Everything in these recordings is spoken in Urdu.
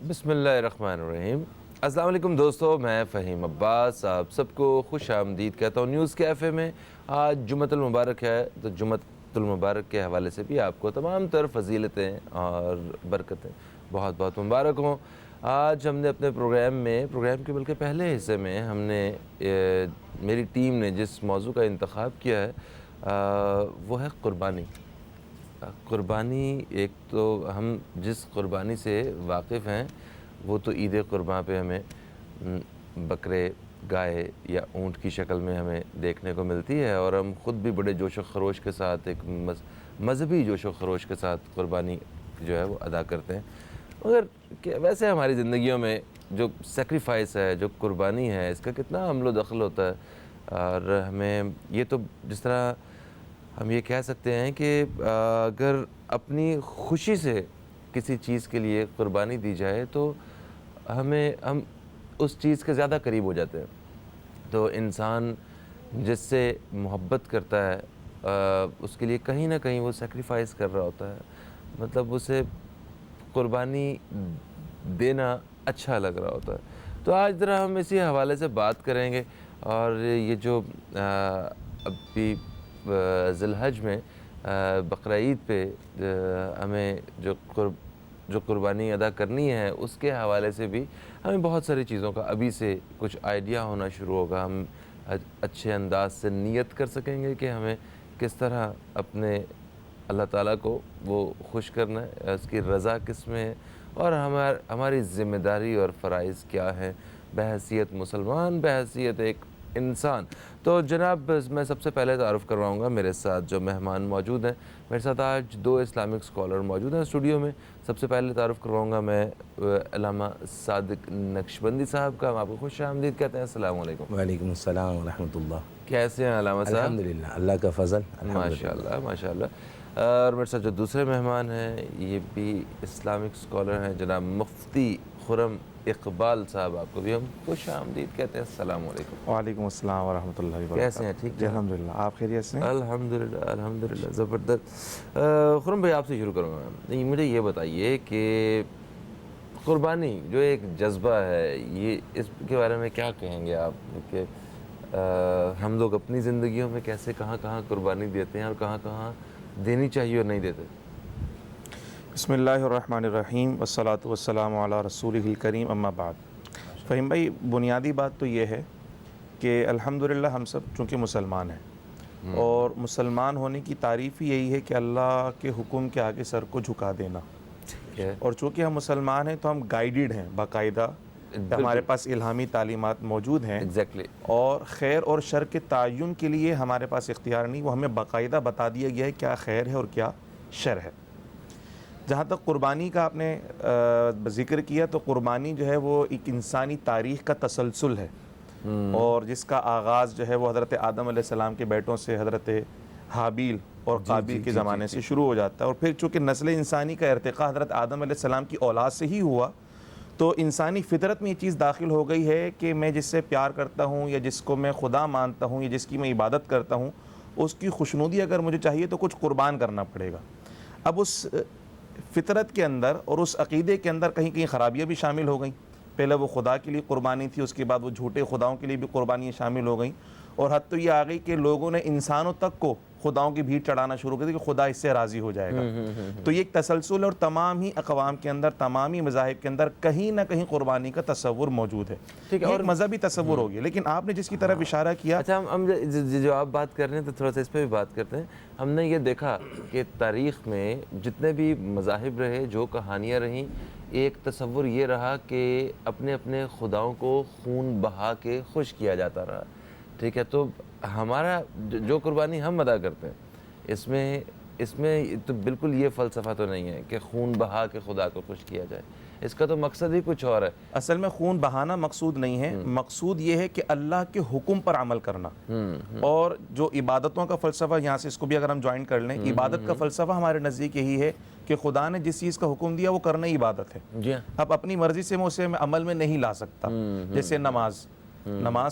بسم اللہ الرحمن الرحیم۔ السلام علیکم دوستو، میں فہیم عباس آپ سب کو خوش آمدید کہتا ہوں نیوز کیفے میں۔ آج جمعۃ المبارک ہے تو جمعۃ المبارک کے حوالے سے بھی آپ کو تمام تر فضیلتیں اور برکتیں بہت بہت مبارک ہوں۔ آج ہم نے اپنے پروگرام کے بلکہ پہلے حصے میں ہم نے میری ٹیم نے جس موضوع کا انتخاب کیا ہے وہ ہے قربانی۔ قربانی ایک تو ہم جس قربانی سے واقف ہیں وہ تو عید قرباں پہ ہمیں بکرے، گائے یا اونٹ کی شکل میں ہمیں دیکھنے کو ملتی ہے، اور ہم خود بھی بڑے جوش و خروش کے ساتھ ایک مذہبی جوش و خروش کے ساتھ قربانی جو ہے وہ ادا کرتے ہیں۔ مگر ویسے ہماری زندگیوں میں جو سیکریفائس ہے، جو قربانی ہے، اس کا کتنا حمل و دخل ہوتا ہے، اور ہمیں یہ تو جس طرح ہم یہ کہہ سکتے ہیں کہ اگر اپنی خوشی سے کسی چیز کے لیے قربانی دی جائے تو ہم اس چیز کے زیادہ قریب ہو جاتے ہیں۔ تو انسان جس سے محبت کرتا ہے اس کے لیے کہیں نہ کہیں وہ سیکریفائس کر رہا ہوتا ہے، مطلب اسے قربانی دینا اچھا لگ رہا ہوتا ہے۔ تو آج ذرا ہم اسی حوالے سے بات کریں گے، اور یہ جو ابھی ذی الحج میں بقرعید پہ ہمیں جو قربانی ادا کرنی ہے اس کے حوالے سے بھی ہمیں بہت ساری چیزوں کا ابھی سے کچھ آئیڈیا ہونا شروع ہوگا۔ ہم اچھے انداز سے نیت کر سکیں گے کہ ہمیں کس طرح اپنے اللہ تعالیٰ کو وہ خوش کرنا ہے، اس کی رضا کس میں ہے، اور ہماری ذمہ داری اور فرائض کیا ہیں بحیثیت مسلمان، بحیثیت ایک انسان۔ تو جناب میں سب سے پہلے تعارف کرواؤں گا میرے ساتھ جو مہمان موجود ہیں۔ میرے ساتھ آج دو اسلامک اسکالر موجود ہیں اسٹوڈیو میں۔ سب سے پہلے تعارف کرواؤں گا میں علامہ صادق نقشبندی صاحب کا۔ ہم آپ کو خوش آمدید کہتے ہیں۔ السلام علیکم۔ وعلیکم السلام ورحمۃ اللہ۔ کیسے ہیں علامہ صاحب؟ الحمدللہ، اللہ کا فضل، ماشاء اللہ ماشاء اللہ۔ اور میرے ساتھ جو دوسرے مہمان ہیں یہ بھی اسلامک اسکالر ہیں، جناب مفتی خرم اقبال صاحب، آپ کو بھی ہم خوش آمدید کہتے ہیں۔ السلام علیکم۔ وعلیکم السلام ورحمۃ اللہ وبرکاتہ۔ کیسے ہیں؟ ٹھیک جی الحمدللہ، آپ خیریت سے ہیں؟ الحمدللہ زبردست۔ خرم بھائی آپ سے شروع کروں گا، مجھے یہ بتائیے کہ قربانی جو ایک جذبہ ہے، یہ اس کے بارے میں کیا کہیں گے آپ کہ ہم لوگ اپنی زندگیوں میں کیسے کہاں کہاں قربانی دیتے ہیں اور کہاں کہاں دینی چاہیے اور نہیں دیتے؟ بسم اللہ الرحمن الرحیم والصلاة والسلام علی رسولہ الکریم، اما بعد۔ فہیم بھائی، بنیادی بات تو یہ ہے کہ الحمدللہ ہم سب چونکہ مسلمان ہیں، اور مسلمان ہونے کی تعریف ہی یہی ہے کہ اللہ کے حکم کے آگے سر کو جھکا دینا، اور چونکہ ہم مسلمان ہیں تو ہم گائیڈڈ ہیں باقاعدہ، ہمارے پاس الہامی تعلیمات موجود ہیں، اور خیر اور شر کے تعین کے لیے ہمارے پاس اختیار نہیں، وہ ہمیں باقاعدہ بتا دیا گیا ہے کیا خیر ہے اور کیا شر ہے۔ جہاں تک قربانی کا آپ نے ذکر کیا، تو قربانی جو ہے وہ ایک انسانی تاریخ کا تسلسل ہے، اور جس کا آغاز جو ہے وہ حضرت آدم علیہ السلام کے بیٹوں سے حضرت حابیل اور قابیل کے زمانے سے شروع ہو جاتا ہے، اور پھر چونکہ نسل انسانی کا ارتقاء حضرت آدم علیہ السلام کی اولاد سے ہی ہوا، تو انسانی فطرت میں یہ چیز داخل ہو گئی ہے کہ میں جس سے پیار کرتا ہوں یا جس کو میں خدا مانتا ہوں یا جس کی میں عبادت کرتا ہوں، اس کی خوشنودی اگر مجھے چاہیے تو کچھ قربان کرنا پڑے گا۔ اب اس فطرت کے اندر اور اس عقیدے کے اندر کہیں کہیں خرابیاں بھی شامل ہو گئیں۔ پہلے وہ خدا کے لیے قربانی تھی، اس کے بعد وہ جھوٹے خداؤں کے لیے بھی قربانیاں شامل ہو گئیں، اور حد تو یہ آ گئی کہ لوگوں نے انسانوں تک کو خداؤں کی بھیڑ چڑھانا شروع کر دی کہ خدا اس سے راضی ہو جائے گا۔ تو یہ ایک تسلسل ہے، اور تمام ہی اقوام کے اندر، تمام ہی مذاہب کے اندر کہیں نہ کہیں قربانی کا تصور موجود ہے۔ یہ ایک مذہبی تصور ہو گیا، لیکن آپ نے جس کی طرف اشارہ کیا، اچھا ہم جو آپ بات کر رہے ہیں تو تھوڑا سا اس پہ بھی بات کرتے ہیں۔ ہم نے یہ دیکھا کہ تاریخ میں جتنے بھی مذاہب رہے، جو کہانیاں رہیں، ایک تصور یہ رہا کہ اپنے اپنے خداؤں کو خون بہا کے خوش کیا جاتا رہا، ٹھیک ہے؟ تو ہمارا جو قربانی ہم ادا کرتے ہیں اس میں تو بالکل یہ فلسفہ تو نہیں ہے کہ خون بہا کے خدا کو خوش کیا جائے، اس کا تو مقصد ہی کچھ اور ہے۔ اصل میں خون بہانا مقصود نہیں ہے، مقصود یہ ہے کہ اللہ کے حکم پر عمل کرنا، اور جو عبادتوں کا فلسفہ، یہاں سے اس کو بھی اگر ہم جوائن کر لیں، عبادت کا فلسفہ ہمارے نزدیک یہی ہے کہ خدا نے جس چیز کا حکم دیا وہ کرنا ہی عبادت ہے۔ اب اپنی مرضی سے میں اسے عمل میں نہیں لا سکتا، جیسے نماز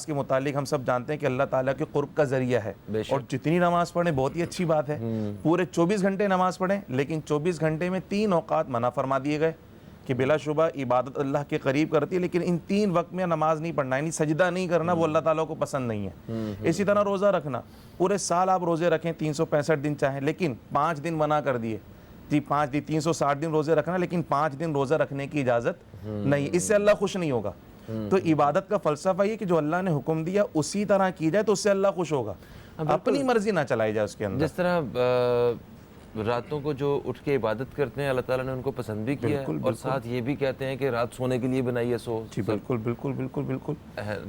کے متعلق ہم سب جانتے ہیں کہ اللہ تعالیٰ کے قرب کا ذریعہ ہے، اور جتنی نماز پڑھیں بہت ہی اچھی بات ہے، پورے 24 گھنٹے نماز پڑھیں، لیکن 24 گھنٹے میں 3 اوقات منع فرما دیے گئے، کہ بلا شبہ عبادت اللہ کے قریب کرتی ہے، لیکن ان 3 وقت میں نماز نہیں پڑھنا، یعنی سجدہ نہیں کرنا، وہ اللہ تعالیٰ کو پسند نہیں ہے۔ اسی طرح روزہ رکھنا، پورے سال آپ روزے رکھیں 365 دن چاہیں، لیکن 5 دن منع کر دیے جی، 5 دن 360 دن روزے رکھنا، لیکن 5 دن روزہ رکھنے کی اجازت نہیں، اس سے اللہ خوش نہیں ہوگا۔ تو عبادت کا فلسفہ یہ کہ جو اللہ نے حکم دیا اسی طرح کی جائے تو اس سے اللہ خوش ہوگا، اپنی مرضی نہ چلائی جائے اس کے اندر۔ جس طرح راتوں کو جو اٹھ کے عبادت کرتے ہیں اللہ تعالیٰ نے ان کو پسند بھی کیا ہے، اور ساتھ یہ بھی کہتے ہیں کہ رات سونے کے لیے بنائی ہے، سو جی بالکل بالکل بالکل بالکل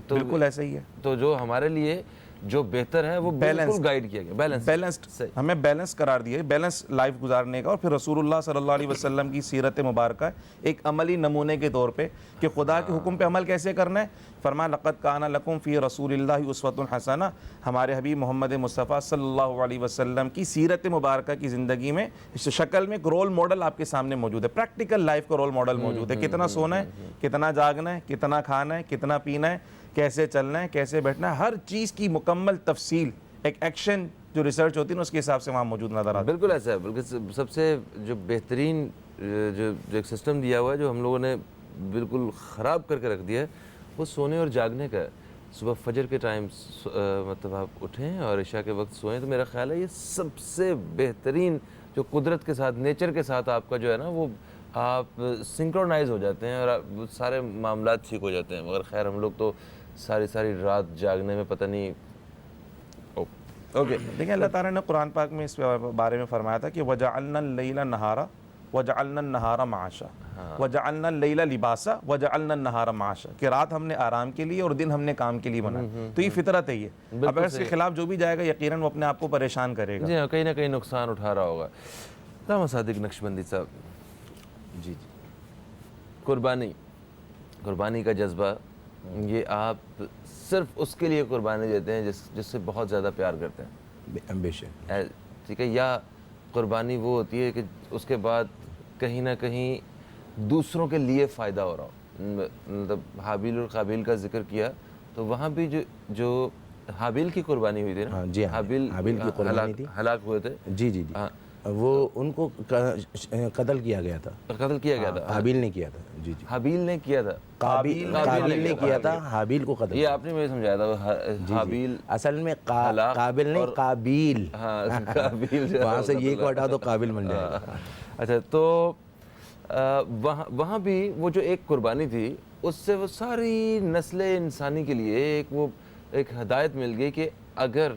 تو بالکل ایسا ہی ہے۔ تو جو ہمارے لیے جو بہتر ہے وہ بالکل گائیڈ کیا گیا، بیلنسڈ، ہمیں بیلنس قرار دیا ہے، بیلنس لائف گزارنے کا۔ اور پھر رسول اللہ صلی اللہ علیہ وسلم کی سیرت مبارکہ ایک عملی نمونے کے طور پہ کہ خدا کے حکم پہ عمل کیسے کرنا ہے۔ فرمایا لقد کان لکم فی رسول اللہ اسوۃ حسنہ، ہمارے حبیب محمد مصطفیٰ صلی اللہ علیہ وسلم کی سیرت مبارکہ کی زندگی میں اس شکل میں ایک رول ماڈل آپ کے سامنے موجود ہے، پریکٹیکل لائف کا رول ماڈل موجود ہے۔ کتنا سونا ہے، کتنا جاگنا ہے، کتنا کھانا ہے، کتنا پینا ہے، کیسے چلنا ہے، کیسے بیٹھنا ہے، ہر چیز کی مکمل تفصیل، ایک ایکشن جو ریسرچ ہوتی ہے اس کے حساب سے وہاں موجود نظر آتا ہے۔ بالکل ایسا ہے، بلکہ سب سے جو بہترین جو ایک سسٹم دیا ہوا ہے جو ہم لوگوں نے بالکل خراب کر کے رکھ دیا ہے وہ سونے اور جاگنے کا ہے۔ صبح فجر کے ٹائم مطلب آپ اٹھیں اور عشاء کے وقت سوئیں، تو میرا خیال ہے یہ سب سے بہترین جو قدرت کے ساتھ، نیچر کے ساتھ آپ کا جو ہے نا وہ آپ سنکرونائز ہو جاتے ہیں اور سارے معاملات ٹھیک ہو جاتے ہیں۔ مگر خیر ہم لوگ تو ساری رات جاگنے میں پتہ نہیں۔ اوکے، دیکھیں اللہ تعالیٰ نے قرآن پاک میں اس بارے میں فرمایا تھا کہ وَجَعَلْنَا اللَّيْلَ نَهَارًا وَجَعَلْنَا النَّهَارَ مَعَاشًا وَجَعَلْنَا اللَّيْلَ لِبَاسًا وَجَعَلْنَا النَّهَارَ مَعَاشًا، کہ رات ہم نے آرام کے لیے اور دن ہم نے کام کے لیے بنایا۔ تو یہ فطرت ہے یہ، اب اس کے خلاف جو بھی جائے گا یقیناً وہ اپنے آپ کو پریشان کرے گا۔ جی ہاں، کہیں نہ کہیں نقصان اٹھا رہا ہوگا۔ علامہ صادق نقشبندی صاحب، جی قربانی کا جذبہ، یہ آپ صرف اس کے لیے قربانی دیتے ہیں جس سے بہت زیادہ پیار کرتے ہیں، بے شک، ٹھیک ہے؟ یا قربانی وہ ہوتی ہے کہ اس کے بعد کہیں نہ کہیں دوسروں کے لیے فائدہ ہو رہا ہو؟ مطلب حابیل اور قابیل کا ذکر کیا تو وہاں بھی جو حابیل کی قربانی ہوئی تھی نا، جی ہاں، حابیل کی قربانی تھی، ہلاک ہوئے تھے، جی جی جی، وہ ان کو قتل کیا گیا تھا، قتل کیا گیا تھا، حابیل نے کیا تھا، جی جی، حابیل نے کیا تھا، قابیل نے کیا تھا، حابیل کو قتل، یہ آپ نے مجھے سمجھایا تھا، حابیل اصل میں قابل نہیں، قابیل، ہاں قابیل، وہاں سے یہ کو ہٹا دو قابل بن جائے گا۔ اچھا، تو وہاں بھی وہ جو ایک قربانی تھی اس سے وہ ساری نسل انسانی کے لیے ایک ہدایت مل گئی کہ اگر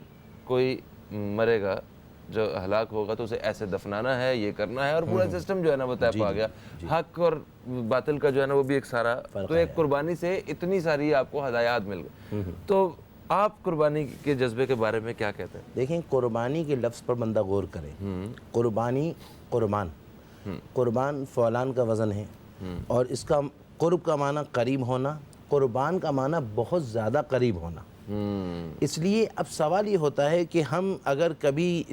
کوئی مرے گا جو ہلاک ہوگا تو اسے ایسے دفنانا ہے، یہ کرنا ہے، اور پورا سسٹم جو ہے نا وہ طے پا گیا، حق اور باطل کا جو ہے نا وہ بھی ایک سارا، تو ایک قربانی سے اتنی ساری آپ کو ہدایات مل گئی۔ تو آپ قربانی کے جذبے کے بارے میں کیا کہتے ہیں؟ دیکھیں، قربانی کے لفظ پر بندہ غور کرے، قربانی، قربان فعلان کا وزن ہے، اور اس کا قرب کا معنی قریب ہونا، قربان کا معنی بہت زیادہ قریب ہونا۔ اس لیے اب سوال یہ ہوتا ہے کہ ہم اگر کبھی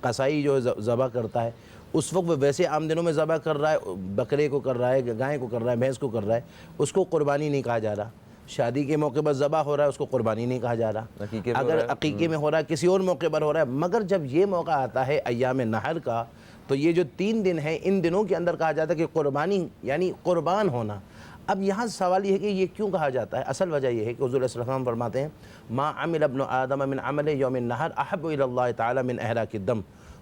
قصائی جو ذبح کرتا ہے اس وقت وہ ویسے عام دنوں میں ذبح کر رہا ہے، بکرے کو کر رہا ہے، گائے کو کر رہا ہے، بھینس کو کر رہا ہے، اس کو قربانی نہیں کہا جا رہا۔ شادی کے موقع پر ذبح ہو رہا ہے، اس کو قربانی نہیں کہا جا رہا۔ اگر عقیقے میں ہو رہا ہے، کسی اور موقع پر ہو رہا ہے، مگر جب یہ موقع آتا ہے ایام نحر کا، تو یہ جو 3 دن ہیں ان دنوں کے اندر کہا جاتا ہے کہ قربانی یعنی قربان ہونا۔ اب یہاں سوال یہ ہے کہ یہ کیوں کہا جاتا ہے؟ اصل وجہ یہ ہے کہ حضور صلی اللہ علیہ وسلم فرماتے ہیں ما عمل ابن آدم من عمل یوم النحر احب الی اللہ تعالی من احراق الدم۔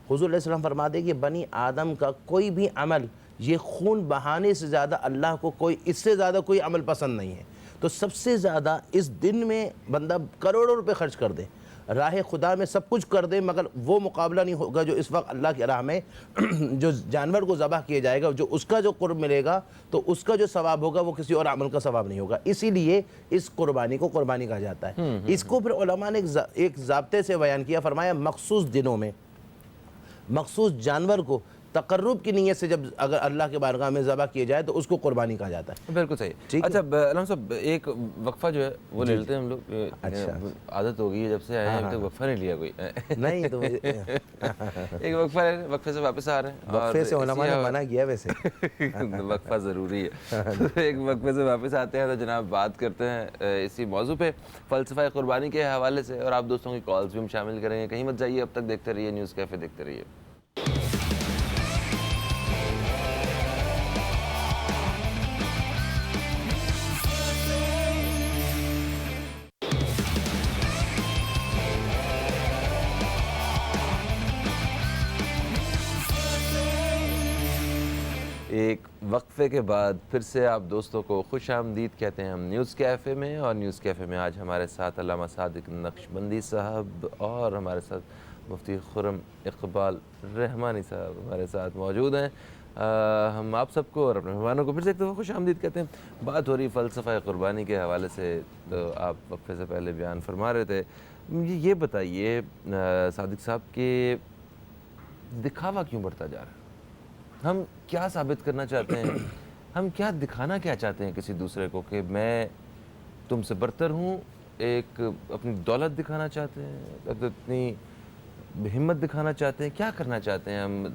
حضور علیہ السلام فرماتے ہیں کہ بنی آدم کا کوئی بھی عمل یہ خون بہانے سے زیادہ اللہ کو اس سے زیادہ کوئی عمل پسند نہیں ہے۔ تو سب سے زیادہ اس دن میں بندہ کروڑوں روپے خرچ کر دے، راہ خدا میں سب کچھ کر دے، مگر وہ مقابلہ نہیں ہوگا جو اس وقت اللہ کی راہ میں جو جانور کو ذبح کیا جائے گا، جو اس کا جو قرب ملے گا تو اس کا جو ثواب ہوگا وہ کسی اور عمل کا ثواب نہیں ہوگا۔ اسی لیے اس قربانی کو قربانی کہا جاتا ہے۔ اس کو پھر علماء نے ایک ضابطے سے بیان کیا، فرمایا مخصوص دنوں میں مخصوص جانور کو تقرب کی نیت سے جب اگر اللہ کے بارگاہ میں ذبح کیا جائے تو اس کو قربانی کہا جاتا ہے۔ بالکل صحیح۔ اچھا علامہ صاحب، ایک وقفہ جو ہے وہ لے لیتے ہیں ہم لوگ، عادت ہو گئی ہے جب سے آئے ہیں ابھی تک وقفہ نہیں لیا کوئی، نہیں تو ایک وقفہ ہے، وقفے سے واپس آ رہے ہیں، وقفے سے علماء نے منع کیا ویسے، وقفہ ضروری ہے۔ ایک وقفے سے واپس آتے ہیں تو جناب بات کرتے ہیں اسی موضوع پہ، فلسفہ قربانی کے حوالے سے، اور آپ دوستوں کی کالز بھی ہم شامل کریں گے۔ کہیں مت جائیے، اب تک دیکھتے رہیے نیوز کیفے، دیکھتے رہیے۔ ایک وقفے کے بعد پھر سے آپ دوستوں کو خوش آمدید کہتے ہیں ہم نیوز کیفے میں. اور نیوز کیفے میں آج ہمارے ساتھ علامہ صادق نقشبندی صاحب اور ہمارے ساتھ مفتی خرم اقبال رحمانی صاحب ہمارے ساتھ موجود ہیں. ہم آپ سب کو اور اپنے مہمانوں کو پھر سے ایک دفعہ خوش آمدید کہتے ہیں. بات ہو رہی فلسفہ قربانی کے حوالے سے، تو آپ وقفے سے پہلے بیان فرما رہے تھے. یہ بتائیے صادق صاحب کہ دکھاوا کیوں بڑھتا جا رہا ہے؟ ہم کیا ثابت کرنا چاہتے ہیں؟ ہم کیا دکھانا کیا چاہتے ہیں کسی دوسرے کو کہ میں تم سے برتر ہوں؟ ایک اپنی دولت دکھانا چاہتے ہیں، اپنی ہمت دکھانا چاہتے ہیں؟ کیا کرنا چاہتے ہیں ہم؟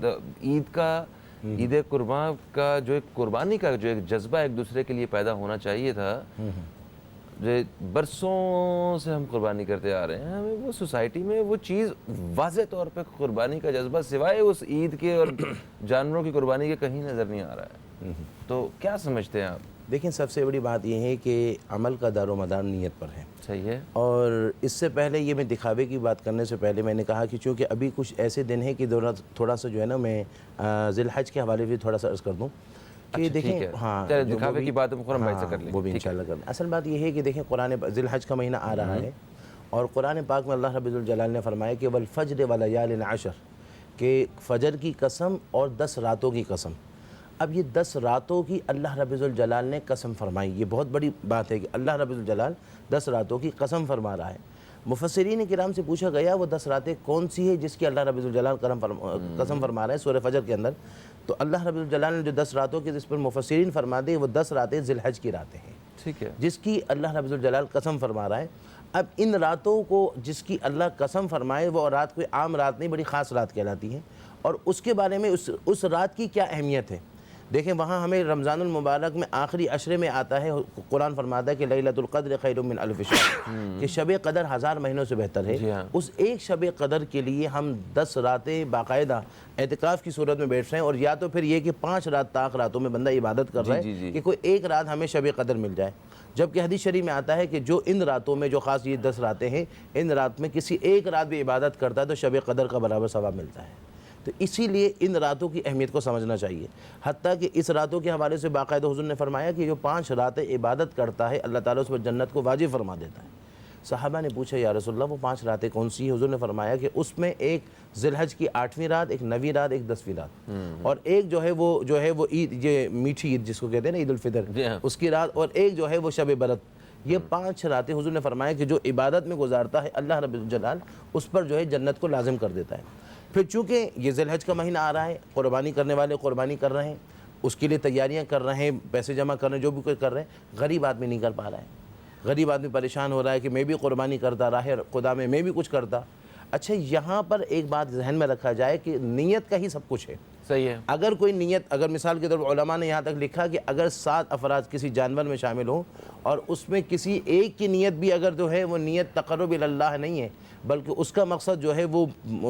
عید قربان کا جو ایک قربانی کا جو ایک جذبہ ایک دوسرے کے لیے پیدا ہونا چاہیے تھا، جو برسوں سے ہم قربانی کرتے آ رہے ہیں، ہمیں وہ سوسائٹی میں وہ چیز واضح طور پہ قربانی کا جذبہ سوائے اس عید کے اور جانوروں کی قربانی کے کہیں نظر نہیں آ رہا ہے. تو کیا سمجھتے ہیں آپ؟ دیکھیں، سب سے بڑی بات یہ ہے کہ عمل کا دار و مدار نیت پر ہے. صحیح ہے. اور اس سے پہلے یہ میں دکھاوے کی بات کرنے سے پہلے میں نے کہا کہ چونکہ ابھی کچھ ایسے دن ہیں کہ تھوڑا سا جو ہے نا میں ذی الحج کے حوالے سے تھوڑا سا عرض کر دوں کہ دیکھیں. ہاں، دکھاوے کی بات ہم خرم بھائی سے کر لیں، وہ بھی انشاءاللہ کر لیں. اصل بات یہ ہے کہ دیکھیں، ذی الحج کا مہینہ آ رہا ہے اور قرآن پاک میں اللہ رب الجلال نے فرمایا کہ والفجر ولیال عشر، کہ فجر کی قسم اور 10 راتوں کی قسم. اب یہ 10 راتوں کی اللہ رب الجلال نے قسم فرمائی. یہ بہت بڑی بات ہے کہ اللہ رب الجلال 10 راتوں کی قسم فرما رہا ہے. مفسرین کرام سے پوچھا گیا وہ 10 راتیں کون سی ہے جس کی اللہ رب الجلال قسم فرما رہا ہے سورہ فجر کے اندر. تو اللہ رب الجلال نے جو 10 راتوں کی جس پر مفسرین فرما دی وہ 10 راتیں ذی الحج کی راتیں ہیں. ٹھیک ہے. جس کی اللہ رب الجلال قسم فرما رہا ہے. اب ان راتوں کو جس کی اللہ قسم فرمائے وہ رات کوئی عام رات نہیں، بڑی خاص رات کہلاتی ہے. اور اس کے بارے میں اس رات کی کیا اہمیت ہے؟ دیکھیں، وہاں ہمیں رمضان المبارک میں آخری عشرے میں آتا ہے، قرآن فرماتا ہے کہ لیلۃ القدر خیر من الف شہر، کہ شب قدر 1000 مہینوں سے بہتر ہے. اس ایک شب قدر کے لیے ہم 10 راتیں باقاعدہ اعتکاف کی صورت میں بیٹھ رہے ہیں. اور یا تو پھر یہ کہ 5 رات طاق راتوں میں بندہ عبادت کر رہا ہے کہ کوئی ایک رات ہمیں شب قدر مل جائے. جبکہ حدیث شریف میں آتا ہے کہ جو ان راتوں میں، جو خاص یہ 10 راتیں ہیں، ان رات میں کسی ایک رات بھی عبادت کرتا ہے تو شب قدر کا برابر ثواب ملتا ہے. تو اسی لیے ان راتوں کی اہمیت کو سمجھنا چاہیے. حتیٰ کہ اس راتوں کے حوالے سے باقاعدہ حضور نے فرمایا کہ جو 5 راتیں عبادت کرتا ہے اللہ تعالیٰ اس پر جنت کو واجب فرما دیتا ہے. صحابہ نے پوچھا یا رسول اللہ وہ 5 راتیں کون سی ہیں؟ حضور نے فرمایا کہ اس میں ایک ذی الحج کی 8ویں رات، ایک 9ویں رات، ایک 10ویں رات، اور ایک جو ہے وہ عید، یہ میٹھی عید جس کو کہتے ہیں نا، عید الفطر، اس کی رات، اور ایک جو ہے وہ شب برات. یہ 5 راتیں حضور نے فرمایا کہ جو عبادت میں گزارتا ہے اللہ رب الجلال اس پر جو ہے جنت کو لازم کر دیتا ہے. پھر چونکہ یہ ذی الحج کا مہینہ آ رہا ہے، قربانی کرنے والے قربانی کر رہے ہیں، اس کے لیے تیاریاں کر رہے ہیں، پیسے جمع کر رہے ہیں، جو بھی کوئی کر رہے ہیں. غریب آدمی نہیں کر پا رہا ہے. غریب آدمی پریشان ہو رہا ہے کہ میں بھی قربانی کرتا، راہ خدا میں بھی کچھ کرتا. اچھا، یہاں پر ایک بات ذہن میں رکھا جائے کہ نیت کا ہی سب کچھ ہے. صحیح ہے. اگر کوئی نیت، اگر مثال کے طور پر علماء نے یہاں تک لکھا کہ اگر 7 افراد کسی جانور میں شامل ہوں اور اس میں کسی ایک کی نیت بھی اگر جو ہے وہ نیت تقرب اللہ نہیں ہے، بلکہ اس کا مقصد جو ہے وہ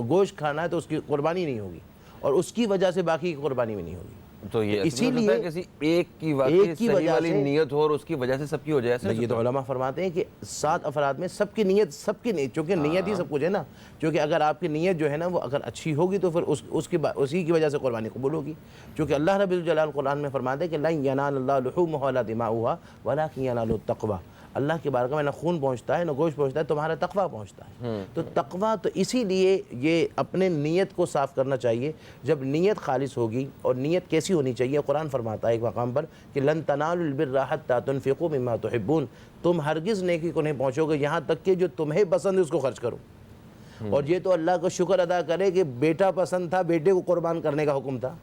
گوشت کھانا ہے، تو اس کی قربانی نہیں ہوگی اور اس کی وجہ سے باقی کی قربانی بھی نہیں ہوگی. تو یہ اسی لیے کسی ایک کی صحیح والی نیت ہو اور اس کی وجہ سے سب کی ہو جائے. یہ تو علماء فرماتے ہیں کہ 7 افراد میں سب کی نیت، چونکہ نیت ہی سب کچھ ہے نا. چونکہ اگر آپ کی نیت جو ہے نا وہ اگر اچھی ہوگی تو پھر اسی کی وجہ سے قربانی قبول ہوگی. چونکہ اللہ رب الجلال قرآن میں فرماتے ہیں کہ لن ینال اللہ لحومها ولا دماؤها ولکن ینال التقوی. اللہ کی بارگاہ میں نہ خون پہنچتا ہے نہ گوشت پہنچتا ہے، تمہارا تقویٰ پہنچتا ہے. تو تقویٰ، تو اسی لیے یہ اپنے نیت کو صاف کرنا چاہیے. جب نیت خالص ہوگی، اور نیت کیسی ہونی چاہیے؟ قرآن فرماتا ہے ایک مقام پر کہ لن تنالوا البر حتی تنفقوا مما تحبون، تم ہرگز نیکی کو نہیں پہنچو گے یہاں تک کہ جو تمہیں پسند ہے اس کو خرچ کرو. اور یہ تو اللہ کا شکر ادا کرے کہ بیٹا پسند تھا، بیٹے کو قربان کرنے کا حکم تھا.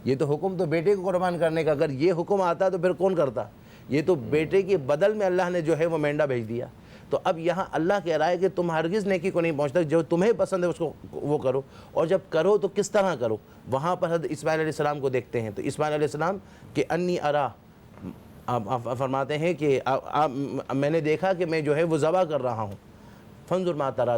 یہ تو حکم تو بیٹے کو قربان کرنے کا، اگر یہ حکم آتا تو پھر کون کرتا؟ یہ تو بیٹے کے بدل میں اللہ نے جو ہے وہ مینڈا بھیج دیا. تو اب یہاں اللہ کہہ رہا ہے کہ تم ہرگز نیکی کو نہیں پہنچتا، جو تمہیں پسند ہے اس کو وہ کرو. اور جب کرو تو کس طرح کرو؟ وہاں پر حضرت اسماعیل علیہ السلام کو دیکھتے ہیں. تو اسماعیل علیہ السلام کہ انی ارا، آپ فرماتے ہیں کہ میں نے دیکھا کہ میں جو ہے وہ ذبح کر رہا ہوں. فانظر ما ترى،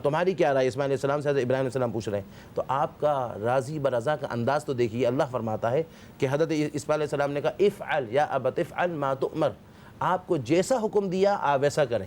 تمہاری کیا رائے؟ اسماعیل علیہ السلام سے حضرت ابراہیم علیہ السلام پوچھ رہے ہیں. تو آپ کا راضی برضا کا انداز تو دیکھیے. اللہ فرماتا ہے کہ حضرت اسماعیل علیہ السلام نے کہا افعل یا ابت افعل ما تؤمر، آپ کو جیسا حکم دیا آپ ویسا کریں.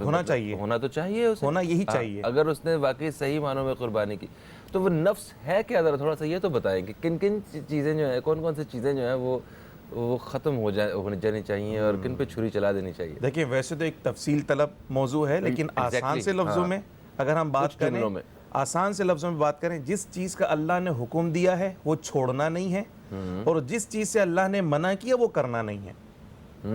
ہونا چاہیے، ہونا تو چاہیے اسے، ہونا یہی ہاں، چاہیے۔ اگر اس نے واقعی صحیح معنوں میں قربانی کی تو وہ نفس ہے کیا؟ ذرا تھوڑا سا یہ تو بتائیں کہ کن کن چیزیں جو ہیں، کون کون سی چیزیں جو ہیں وہ ختم ہو جانی چاہیے اور کن پہ چھری چلا دینی چاہیے؟ دیکھیں ویسے تو ایک تفصیل طلب موضوع ہے، لیکن آسان سے لفظوں میں اگر ہم بات کریں، آسان سے لفظوں میں بات کریں، جس چیز کا اللہ نے حکم دیا ہے وہ چھوڑنا نہیں ہے، اور جس چیز سے اللہ نے منع کیا وہ کرنا نہیں ہے،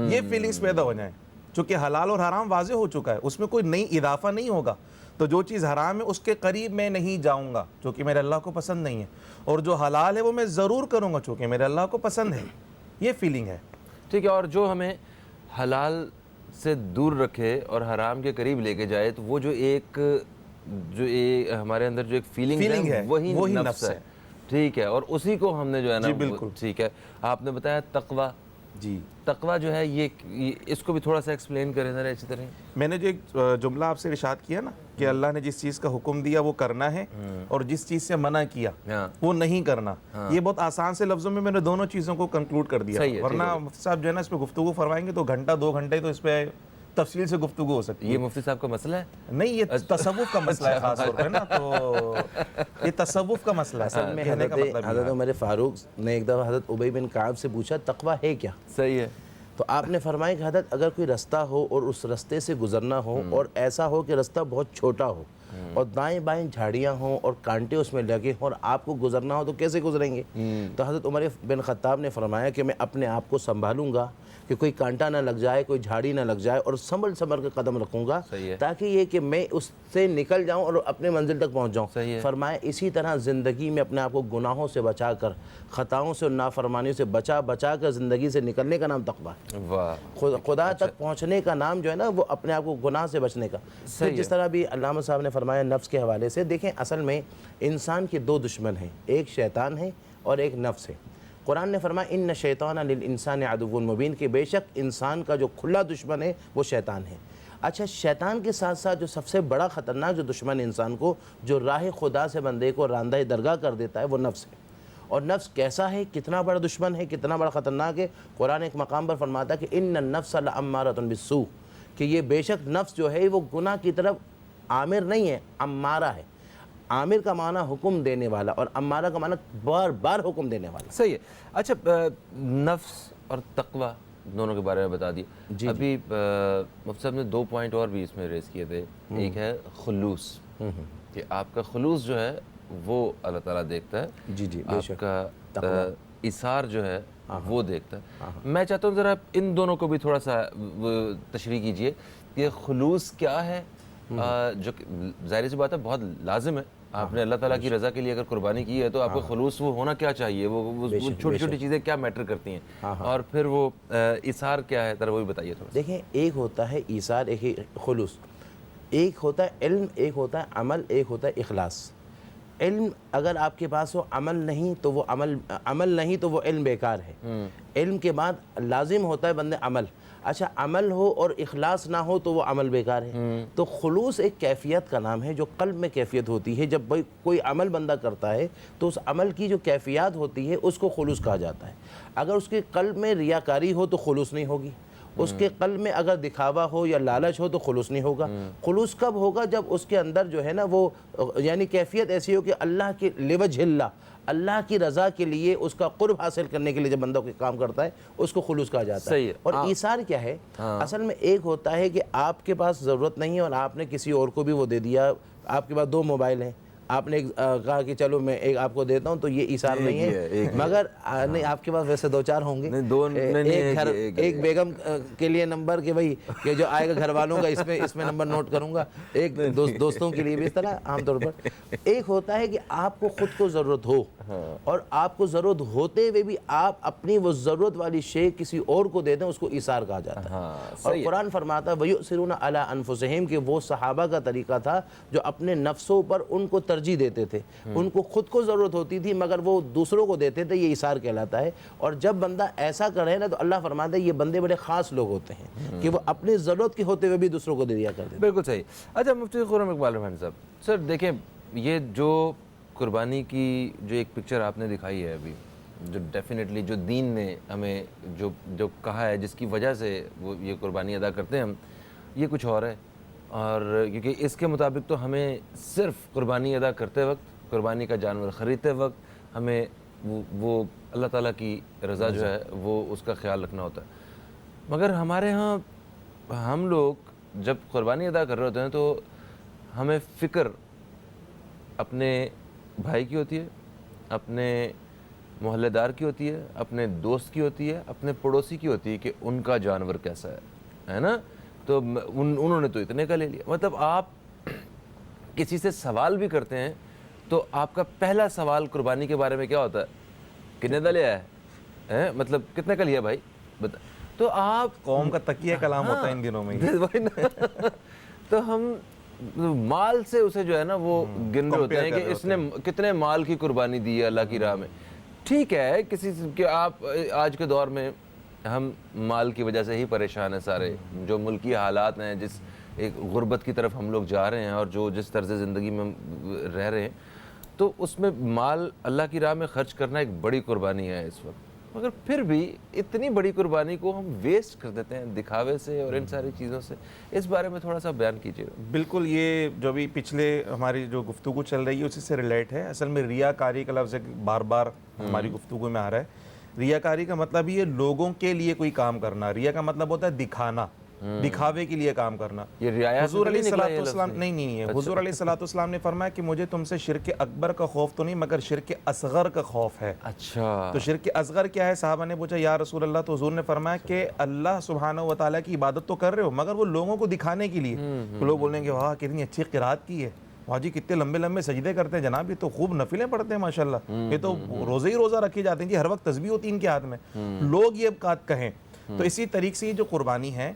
یہ فیلنگز پیدا ہو جائیں۔ چونکہ حلال اور حرام واضح ہو چکا ہے، اس میں کوئی نئی اضافہ نہیں ہوگا، تو جو چیز حرام ہے اس کے قریب میں نہیں جاؤں گا چونکہ میرے اللہ کو پسند نہیں ہے، اور جو حلال ہے وہ میں ضرور کروں گا چونکہ میرے اللہ کو پسند ہے، یہ فیلنگ ہے۔ ٹھیک ہے، اور جو ہمیں حلال سے دور رکھے اور حرام کے قریب لے کے جائے تو وہ جو ہمارے اندر جو ایک فیلنگ ہے وہی نفس ہے، ٹھیک ہے، اور اسی کو ہم نے جو ہے نا، بالکل ٹھیک ہے، آپ نے بتایا تقویٰ، جی تقویٰ جو ہے یہ اس کو بھی تھوڑا سا ایکسپلین کریں ذرا اسی طرح۔ میں نے جو ایک جملہ آپ سے ارشاد کیا نا کہ اللہ نے جس چیز کا حکم دیا وہ کرنا ہے، اور جس چیز سے منع کیا وہ نہیں کرنا، یہ بہت آسان سے لفظوں میں میں نے دونوں چیزوں کو کنکلوڈ کر دیا، ورنہ مفتی صاحب جو ہے نا اس پہ گفتگو فرمائیں گے تو گھنٹہ 2 گھنٹے تو اس پہ تفصیل سے گفتگو ہو سکتی ہے۔ یہ مفتی صاحب کا مسئلہ ہے؟ نہیں، یہ تصوف کا مسئلہ ہے خاص طور پہ نا، تو یہ تصوف کا مسئلہ ہے، اصل میں حضرت عمر فاروق نے ایک دفعہ حضرت ابی بن کعب سے پوچھا تقویٰ ہے کیا؟ صحیح ہے، تو آپ نے فرمایا کہ حضرت اگر کوئی رستہ ہو اور اس رستے سے گزرنا ہو اور ایسا ہو کہ رستہ بہت چھوٹا ہو اور دائیں بائیں جھاڑیاں ہوں اور کانٹے اس میں لگے ہوں اور آپ کو گزرنا ہو تو کیسے گزریں گے؟ تو حضرت عمر بن خطاب نے فرمایا کہ میں اپنے آپ کو سنبھالوں گا کہ کوئی کانٹا نہ لگ جائے، کوئی جھاڑی نہ لگ جائے، اور سنبھل کے قدم رکھوں گا تاکہ یہ کہ میں اس سے نکل جاؤں اور اپنے منزل تک پہنچ جاؤں۔ فرمایا اسی طرح زندگی میں اپنے آپ کو گناہوں سے بچا کر، خطاؤں سے اور نافرمانیوں سے بچا کر زندگی سے نکلنے کا نام تقویٰ ہے۔ خدا تک پہنچنے کا نام جو ہے نا وہ اپنے آپ کو گناہ سے بچنے کا۔ پھر جس طرح بھی علامہ صاحب نے فرمایا نفس کے حوالے سے، دیکھیں اصل میں انسان کے 2 دشمن ہیں، ایک شیطان ہے اور ایک نفس ہے۔ قرآن نے فرمایا ان شیطان للانسان عدو مبین، کہ بے شک انسان کا جو کھلا دشمن ہے وہ شیطان ہے۔ اچھا، شیطان کے ساتھ ساتھ جو سب سے بڑا خطرناک جو دشمن انسان کو جو راہ خدا سے بندے کو راندہ درگاہ کر دیتا ہے وہ نفس ہے۔ اور نفس کیسا ہے، کتنا بڑا دشمن ہے، کتنا بڑا خطرناک ہے؟ قرآن ایک مقام پر فرماتا ہے کہ ان النفس لامارۃ بالسوء، کہ یہ بے شک نفس جو ہے وہ گناہ کی طرف عامر نہیں ہے، امارہ ہے۔ عامر کا معنی حکم دینے والا اور امارہ کا معنی بار بار حکم دینے والا۔ صحیح ہے۔ اچھا، نفس اور تقویٰ دونوں کے بارے میں بتا دیا۔ ابھی مفتی صاحب نے 2 پوائنٹ اور بھی اس میں ریز کیے تھے، ایک ہے خلوص، کہ آپ کا خلوص جو ہے وہ اللہ تعالیٰ دیکھتا ہے، آپ کا اثار جو ہے وہ دیکھتا ہے۔ میں چاہتا ہوں ذرا ان دونوں کو بھی تھوڑا سا تشریح کیجئے کہ خلوص کیا ہے، جو ظاہر سی بات ہے بہت لازم ہے، آپ نے اللہ تعالیٰ کی رضا کے لیے اگر قربانی کی ہے تو آپ کو خلوص وہ ہونا کیا چاہیے، وہ چھوٹی چھوٹی چیزیں کیا میٹر کرتی ہیں، اور پھر وہ اثار کیا ہے، ذرا وہ بھی بتائیے تھوڑا۔ دیکھیں ایک ہوتا ہے ایثار، ایک خلوص، ایک ہوتا ہے علم، ایک ہوتا ہے عمل، ایک ہوتا ہے اخلاص۔ علم اگر آپ کے پاس ہو، عمل نہیں تو وہ عمل نہیں تو وہ علم بیکار ہے۔ علم کے بعد لازم ہوتا ہے بندے عمل۔ اچھا، عمل ہو اور اخلاص نہ ہو تو وہ عمل بیکار ہے۔ تو خلوص ایک کیفیت کا نام ہے جو قلب میں کیفیت ہوتی ہے۔ جب کوئی عمل بندہ کرتا ہے تو اس عمل کی جو کیفیات ہوتی ہے اس کو خلوص کہا جاتا ہے۔ اگر اس کے قلب میں ریاکاری ہو تو خلوص نہیں ہوگی، اس کے قلب میں اگر دکھاوا ہو یا لالچ ہو تو خلوص نہیں ہوگا۔ خلوص کب ہوگا؟ جب اس کے اندر جو ہے نا وہ یعنی کیفیت ایسی ہو کہ اللہ کے لوجہ اللہ، اللہ کی رضا کے لیے، اس کا قرب حاصل کرنے کے لیے جب بندہ کوئی کام کرتا ہے اس کو خلوص کہا جاتا ہے۔ اور ایثار کیا ہے؟ اصل میں ایک ہوتا ہے کہ آپ کے پاس ضرورت نہیں ہے اور آپ نے کسی اور کو بھی وہ دے دیا۔ آپ کے پاس 2 موبائل ہیں، آپ نے کہا کہ چلو میں ایک آپ کو دیتا ہوں، تو یہ ایثار نہیں ہے، مگر نہیں، آپ کے پاس ویسے 2-4 ہوں گے، ایک بیگم کے لیے نمبر کہ بھائی کہ جو آئے گا گھر والوں کا اس میں نمبر نوٹ کروں گا، ایک دوستوں کے لیے بھی اس طرح عام طور پر۔ ایک ہوتا ہے کہ آپ کو خود کو ضرورت ہو اور آپ کو ضرورت ہوتے ہوئے بھی آپ اپنی وہ ضرورت والی شے کسی اور کو دے دیں، اس کو ایثار کہا جاتا ہے۔ اور قرآن فرماتا ہے وَيُؤْثِرُونَ عَلَىٰ أَنفُسِهِمْ، کہ وہ صحابہ کا طریقہ تھا جو اپنے نفسوں پر ان کو ترجیح دیتے تھے، ان کو خود کو ضرورت ہوتی تھی مگر وہ دوسروں کو دیتے تھے، یہ ایثار کہلاتا ہے۔ اور جب بندہ ایسا کرے نا تو اللہ فرماتا ہے یہ بندے بڑے خاص لوگ ہوتے ہیں کہ وہ اپنی ضرورت کے ہوتے ہوئے بھی دوسروں کو دے دیا کرتے ہیں۔ بالکل صحیح۔ اچھا مفتی خرم اقبال رحمانی صاحب، سر دیکھیں یہ جو قربانی کی جو ایک پکچر آپ نے دکھائی ہے ابھی، جو ڈیفینیٹلی جو دین نے ہمیں جو کہا ہے، جس کی وجہ سے وہ یہ قربانی ادا کرتے ہیں ہم، یہ کچھ اور ہے اور کیونکہ اس کے مطابق تو ہمیں صرف قربانی ادا کرتے وقت، قربانی کا جانور خریدتے وقت ہمیں وہ اللہ تعالیٰ کی رضا جو ہے وہ اس کا خیال رکھنا ہوتا ہے. مگر ہمارے ہاں ہم لوگ جب قربانی ادا کر رہے ہوتے ہیں تو ہمیں فکر اپنے بھائی کی ہوتی ہے، اپنے محلے دار کی ہوتی ہے، اپنے دوست کی ہوتی ہے، اپنے پڑوسی کی ہوتی ہے کہ ان کا جانور کیسا ہے نا. تو انہوں نے تو اتنے کا لے لیا. مطلب آپ کسی سے سوال بھی کرتے ہیں تو آپ کا پہلا سوال قربانی کے بارے میں کیا ہوتا ہے؟ کتنے کا لیا ہے؟ مطلب کتنے کا لیا بھائی بتا. تو آپ قوم کا تکیہ کلام ہوتا ہے ان دنوں میں. تو ہم مال سے اسے جو ہے نا وہ گن رہے ہوتے ہیں کہ اس نے کتنے مال کی قربانی دی ہے اللہ کی راہ میں. ٹھیک ہے کسی کہ آپ آج کے دور میں ہم مال کی وجہ سے ہی پریشان ہیں سارے، جو ملکی حالات ہیں، جس ایک غربت کی طرف ہم لوگ جا رہے ہیں اور جو جس طرز زندگی میں ہم رہ رہے ہیں، تو اس میں مال اللہ کی راہ میں خرچ کرنا ایک بڑی قربانی ہے اس وقت. مگر پھر بھی اتنی بڑی قربانی کو ہم ویسٹ کر دیتے ہیں دکھاوے سے اور ان ساری چیزوں سے. اس بارے میں تھوڑا سا بیان کیجیے. بالکل، یہ جو بھی پچھلے ہماری جو گفتگو چل رہی ہے اسی سے ریلیٹ ہے. اصل میں ریاکاری کا لفظ بار بار ہماری گفتگو میں آ رہا ہے. ریاکاری کا مطلب یہ لوگوں کے لیے کوئی کام کرنا. ریا کا مطلب ہوتا ہے دکھانا، دکھاوے کے لیے کام کرنا. حضور علیہ الصلوۃ والسلام نہیں ہے. حضور علیہ الصلوۃ والسلام نے فرمایا کہ مجھے تم سے شرک اکبر کا خوف تو نہیں مگر شرک اصغر کا خوف ہے. اچھا، تو شرک اصغر کیا ہے؟ صحابہ نے پوچھا یا رسول اللہ. تو حضور نے فرمایا کہ اللہ سبحانہ و تعالیٰ کی عبادت تو کر رہے ہو مگر وہ لوگوں کو دکھانے کے لیے. تو لوگ بولیں گے واہ کتنی اچھی قرات کی ہے، واہ جی کتنے لمبے لمبے سجدے کرتے ہیں جناب، یہ تو خوب نفلیں پڑھتے ہیں ماشاءاللہ، یہ تو روزے ہی روزہ رکھے جاتے ہیں جی، ہر وقت تسبیح ہوتی ہے ان کے ہاتھ میں. لوگ یہ بات کہیں. تو اسی طریقے سے یہ جو قربانی ہے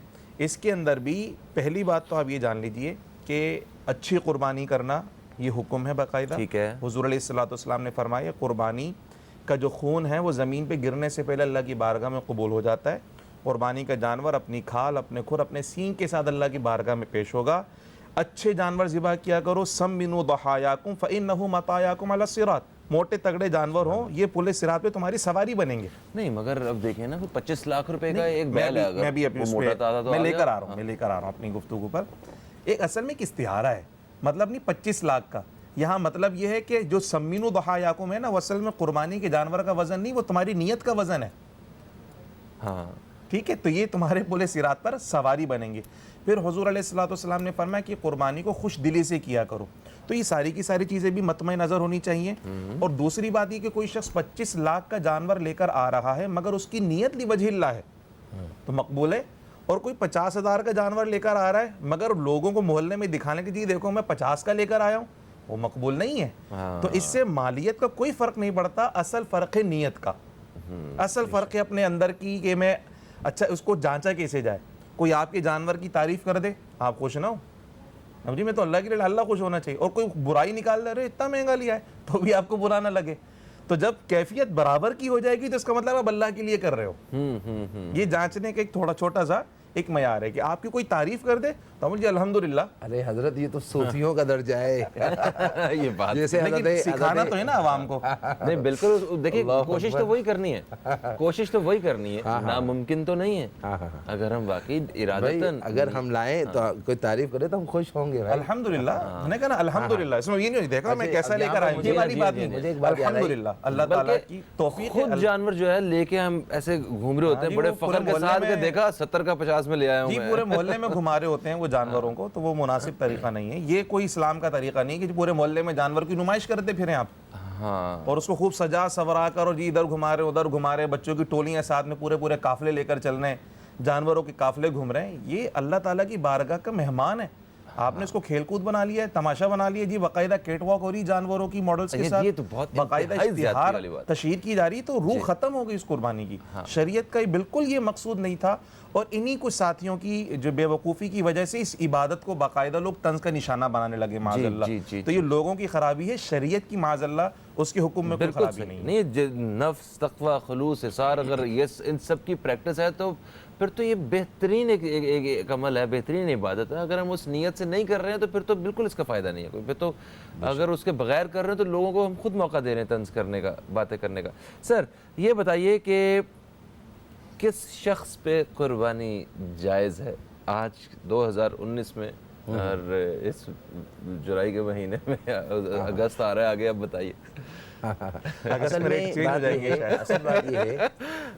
اس کے اندر بھی پہلی بات تو آپ یہ جان لیجئے کہ اچھی قربانی کرنا یہ حکم ہے باقاعدہ. ٹھیک ہے. حضور علیہ الصلوۃ والسلام نے فرمایا قربانی کا جو خون ہے وہ زمین پہ گرنے سے پہلے اللہ کی بارگاہ میں قبول ہو جاتا ہے. قربانی کا جانور اپنی کھال، اپنے کھر، اپنے سینگ کے ساتھ اللہ کی بارگاہ میں پیش ہوگا. اچھے جانور ذبح کیا کرو. سمنوا ضحایاکم فإنہ مطایاکم علی الصراط. موٹے تگڑے جانور ہوں یہ پلے صراط پہ تمہاری سواری بنیں گے. نہیں مگر اب دیکھیں نا 25 لاکھ روپے کا ایک بیل ہے. میں بھی لے کر آ رہا ہوں اپنی گفتگو پر. ایک اصل میں ایک استعارہ ہے، مطلب نہیں 25 لاکھ کا. یہاں مطلب یہ ہے کہ جو سمنوا ضحایاکم ہے نا وہ اصل میں قربانی کے جانور کا وزن نہیں، وہ تمہاری نیت کا وزن ہے. ہاں ٹھیک ہے، تو یہ تمہارے پلے صراط پر سواری بنیں گے. پھر حضور علیہ الصلوۃ والسلام نے فرمایا کہ قربانی کو خوش دلی سے کیا کرو. تو یہ ساری کی ساری چیزیں بھی مطمع نظر ہونی چاہیے. اور دوسری بات یہ کہ کوئی شخص 25 لاکھ کا جانور لے کر آ رہا ہے مگر اس کی نیت لوجہ اللہ ہے تو مقبول ہے. اور کوئی 50,000 کا جانور لے کر آ رہا ہے مگر لوگوں کو محلے میں دکھانے کی چیز دیکھو میں 50 کا لے کر آیا ہوں، وہ مقبول نہیں ہے. تو اس سے مالیت کا کوئی فرق نہیں پڑتا، اصل فرق ہے نیت کا. اصل فرق ہے اپنے اندر کی کہ میں اچھا اس کو جانچا کیسے جائے. کوئی آپ کے جانور کی تعریف کر دے آپ خوش نہ ہو، اب جی میں تو اللہ کے لیے، اللہ خوش ہونا چاہیے. اور کوئی برائی نکال دے رہے اتنا مہنگا لیا ہے تو بھی آپ کو برا نہ لگے. تو جب کیفیت برابر کی ہو جائے گی تو اس کا مطلب آپ اللہ کے لیے کر رہے ہو. یہ جانچنے کا ایک تھوڑا چھوٹا سا ایک معیار ہے کہ آپ کی کوئی تعریف کر دے تو جی الحمدللہ. ارے حضرت یہ تو صوفیوں کا درجہ ہے. یہ بات جیسے سکھانا تو ہے نا عوام کو. نہیں بالکل، دیکھیے کوشش تو وہی کرنی ہے، کوشش تو وہی کرنی ہے، ناممکن تو نہیں ہے. اگر ہم واقعی ارادتاً اگر ہم لائیں تو کوئی تعریف کرے تو ہم خوش ہوں گے. الحمدللہ میں نے کہا نا الحمدللہ، اس میں یہ نہیں دیکھا میں کیسا لے کر آیا، یہ والی بات نہیں. الحمدللہ اللہ تعالیٰ کی توفیق ہے. خود جانور جو ہے لے کے ہم ایسے گھوم رہے ہوتے ہیں بڑے فخر کے ساتھ کہ دیکھا 70 کا 50 میں لے آیا ہوں. جی پورے محلے میں گھما رہے ہوتے ہیں وہ جانوروں کو، تو وہ مناسب طریقہ نہیں ہے. یہ کوئی اسلام کا طریقہ نہیں کہ پورے محلے میں جانور کی نمائش کرتے پھریں آپ اور اس کو خوب سجا سورا کر اور جی ادھر گھما رہے ادھر گھما رہے، بچوں کی ٹولیاں ساتھ میں پورے قافلے لے کر چل رہے ہیں، جانوروں کے قافلے گھوم رہے ہیں. یہ اللہ تعالیٰ کی بارگاہ کا مہمان ہے. آپ نے اس کو کھیل کود بنا لیا ہے، تماشا بنا لیا جی. باقاعدہ کیٹ واک ہو رہی جانوروں کی ماڈلز کے ساتھ، باقاعدہ اشتہار تشہیر کی جا رہی، تو روح ختم ہو گئی اس قربانی کی. شریعت کا بالکل یہ مقصود نہیں تھا. اور انہی کچھ ساتھیوں کی جو بے وقوفی کی وجہ سے اس عبادت کو باقاعدہ لوگ طنز کا نشانہ بنانے لگے معاذ اللہ. تو یہ لوگوں کی خرابی ہے، شریعت کی معاذ اللہ اس کے حکم میں کوئی خرابی نہیں. نفس تقوی خلوص اصرار اگر یہ ان سب کی پریکٹس ہے تو پھر تو یہ بہترین ایک عمل ہے، بہترین عبادت ہے. اگر ہم اس نیت سے نہیں کر رہے ہیں تو پھر تو بالکل اس کا فائدہ نہیں ہے. پھر تو اگر اس کے بغیر کر رہے ہیں تو لوگوں کو ہم خود موقع دے رہے ہیں طنز کرنے کا، باتیں کرنے کا. سر یہ بتائیے کہ کس شخص پہ قربانی جائز ہے آج 2019 میں اور اس جولائی کے مہینے میں اگست آ رہا ہے آگے، اب بتائیے اصل میں بات یہ ہے